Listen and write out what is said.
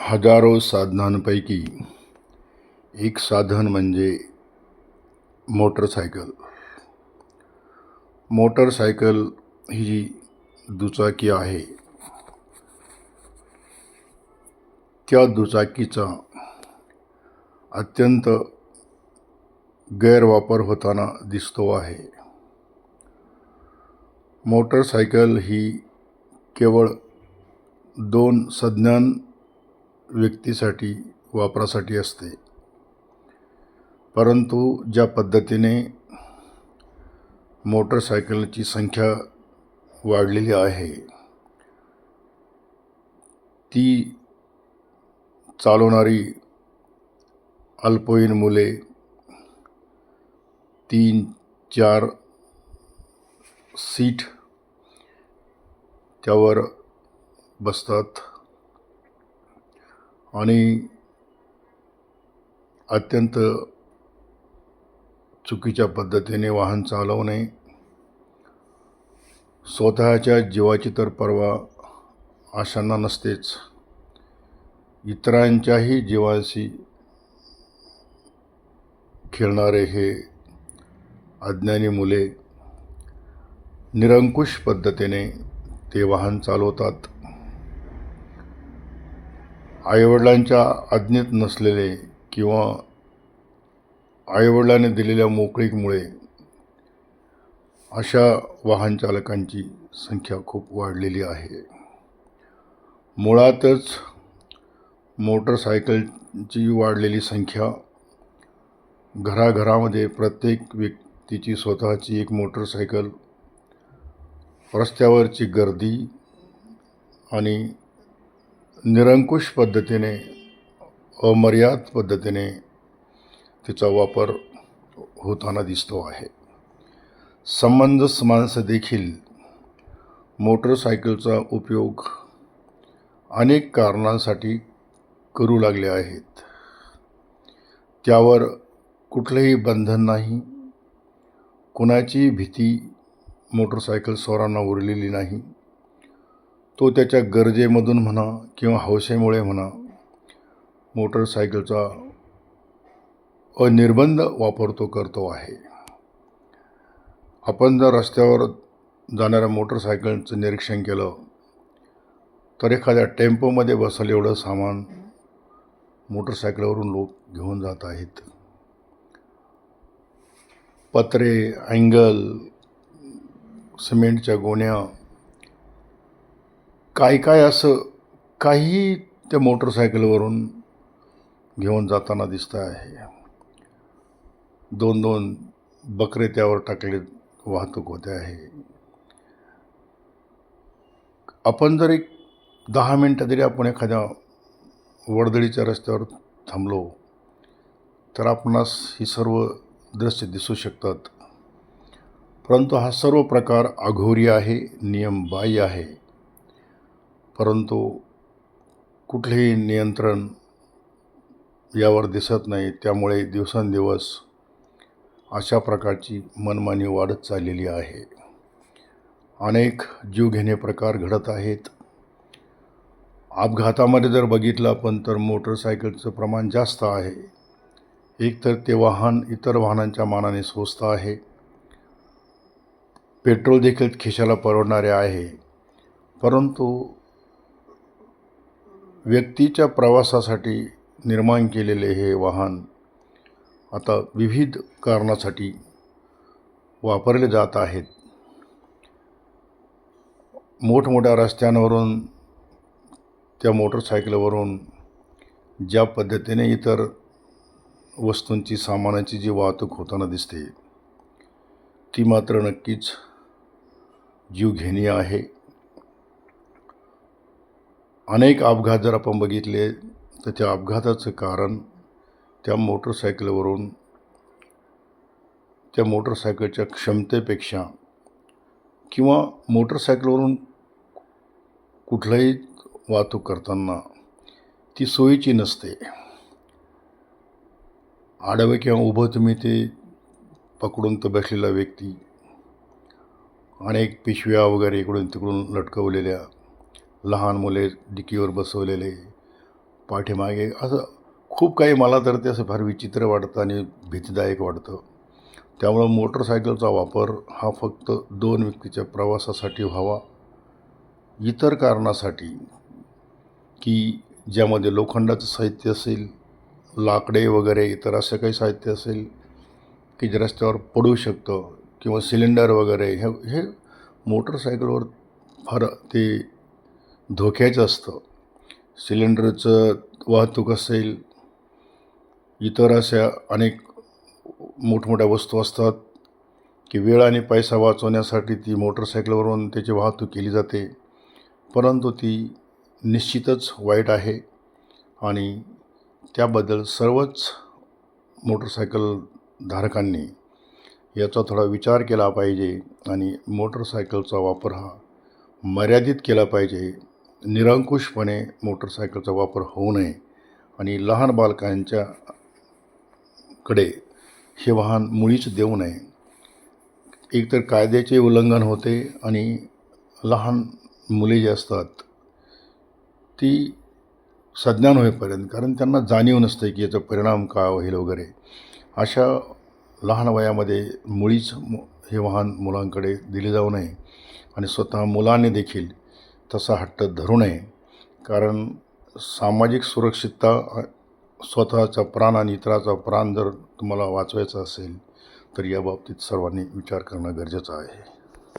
हजारो साधनांपैकी एक साधन म्हणजे मोटरसायकल. मोटरसायकल ही जी दुचाकी आहे, त्या दुचाकीचा अत्यंत गैरवापर होताना दिसतो आहे. मोटरसायकल ही केवळ दोन सज्ञान व्यक्तीसाठी वापरासाठी असते, परंतु ज्या पद्धतीने मोटरसायकलची संख्या वाढलेली आहे, ती चालवणारी अल्पवयीन मुले 3-4 सीट त्यावर बसतात आणि अत्यंत चुकीच्या पद्धतीने वाहन चालवणे, स्वतःच्या जीवाची तर पर्वा अशांना नसतेच, इतरांच्याही जीवाशी खेळणारे हे अज्ञानी मुले निरंकुश पद्धतीने ते वाहन चालवतात. आईवडिलांच्या आज्ञेत नसलेले किंवा आईवडिलांनी दिलेल्या मोकळीकमुळे अशा वाहन चालकांची संख्या खूप वाढलेली आहे. मुळातच मोटरसायकलची वाढलेली संख्या, घराघरामध्ये प्रत्येक व्यक्तीची स्वतःची एक मोटरसायकल, रस्त्यावरची गर्दी आणि निरंकुश पद्धतीने, अमर्याद पद्धतीने तिचा वापर होताना दिसतो आहे. संबंधस माणसं देखील मोटरसायकलचा उपयोग अनेक कारणांसाठी करू लागले आहेत. त्यावर कुठलेही बंधन नाही, कुणाची भीती मोटरसायकल स्वारांना उरलेली नाही. तो त्याच्या गरजेमधून म्हणा किंवा हौसेमुळे म्हणा, मोटरसायकलचा अनिर्बंध वापर तो करतो आहे. आपण जर रस्त्यावर जाणाऱ्या मोटरसायकलचं निरीक्षण केलं तर एखाद्या टेम्पोमध्ये बसेल एवढं सामान मोटरसायकलवरून लोक घेऊन जात आहेत. पत्रे, अँगल, सिमेंटच्या गोण्या, काय असं काही त्या मोटरसायकलवरून घेऊन जाताना दिसतं आहे. 2-2 बकरे त्यावर टाकले वाहतूक होते आहे. आपण जर एक 10 मिनटं जरी आपण एखाद्या वर्दळीच्या रस्त्यावर थांबलो तर आपणास ही सर्व दृश्य दिसू शकतात. परंतु हा सर्व प्रकार अघोरी आहे, नियमबाह्य आहे. परंतु कुठलेही नियंत्रण यावर दिसत नाही. त्यामुळे दिवसेंदिवस अशा प्रकारची मनमानी वाढत चाललेली आहे. अनेक जीवघेणे प्रकार घडत आहेत. अपघातामध्ये जर बघितलं आपण तर मोटरसायकलचं प्रमाण जास्त आहे. एकतर ते वाहन इतर वाहनांच्या मानाने स्वस्त आहे, पेट्रोल देखील खिशाला परवडणारे आहे. परंतु व्यक्तीच्या प्रवासासाठी निर्माण केलेले हे वाहन आता विविध कारणासाठी वापरले जात आहेत. मोठमोठ्या रस्त्यांवरून त्या मोटरसायकलवरून ज्या पद्धतीने इतर वस्तूंची, सामानाची जी वाहतूक होताना दिसते, ती मात्र नक्कीच जीवघेणी आहे. अनेक अपघात जर आपण बघितले तर त्या अपघाताचं कारण त्या मोटरसायकलवरून, त्या मोटरसायकलच्या क्षमतेपेक्षा किंवा मोटरसायकलवरून कुठलाही वाहतूक करताना ती सोयीची नसते. आडवे किंवा उभं तुम्ही ते पकडून तर बसलेला व्यक्ती, अनेक पिशव्या वगैरे इकडून तिकडून लटकवलेल्या, लहान मुले डिकीवर बसवलेले, पाठीमागे असं खूप काही मला तर ते असं फार विचित्र वाटतं आणि भीतीदायक वाटतं. त्यामुळं मोटरसायकलचा वापर हा फक्त 2 व्यक्तीच्या प्रवासासाठी व्हावा. इतर कारणासाठी की ज्यामध्ये लोखंडाचं साहित्य असेल, लाकडे वगैरे इतर असं काही साहित्य असेल की जे रस्त्यावर पडू शकतं किंवा सिलेंडर वगैरे हे मोटरसायकलवर फार ते धोक्याचं असतं. सिलेंडरचं वाहतूक असेल, इतर अशा अनेक मोठमोठ्या वस्तू असतात की वेळ आणि पैसा वाचवण्यासाठी ती मोटरसायकलवरून त्याची वाहतूक केली जाते. परंतु ती निश्चितच वाईट आहे आणि त्याबद्दल सर्वच मोटरसायकल धारकांनी याचा थोडा विचार केला पाहिजे आणि मोटरसायकलचा वापर हा मर्यादित केला पाहिजे. निरंकुशपणे मोटरसायकलचा वापर होऊ नये आणि लहान बालकांच्याकडे हे वाहन मुळीच देऊ नये. एकतर कायद्याचे उल्लंघन होते आणि लहान मुले जी असतात ती सज्ञान होईपर्यंत, कारण त्यांना जाणीव नसते की याचा परिणाम काय होईल वगैरे, अशा लहान वयामध्ये मुळीच हे वाहन मुलांकडे दिले जाऊ नये आणि स्वतः मुलांनी देखील तसा हट्ट धरू नये. कारण सामाजिक सुरक्षितता, स्वतःचा प्राण आणि इतराचा प्राण जर तुम्हाला वाचवायचा असेल तर याबाबतीत सर्वांनी विचार करणं गरजेचं आहे.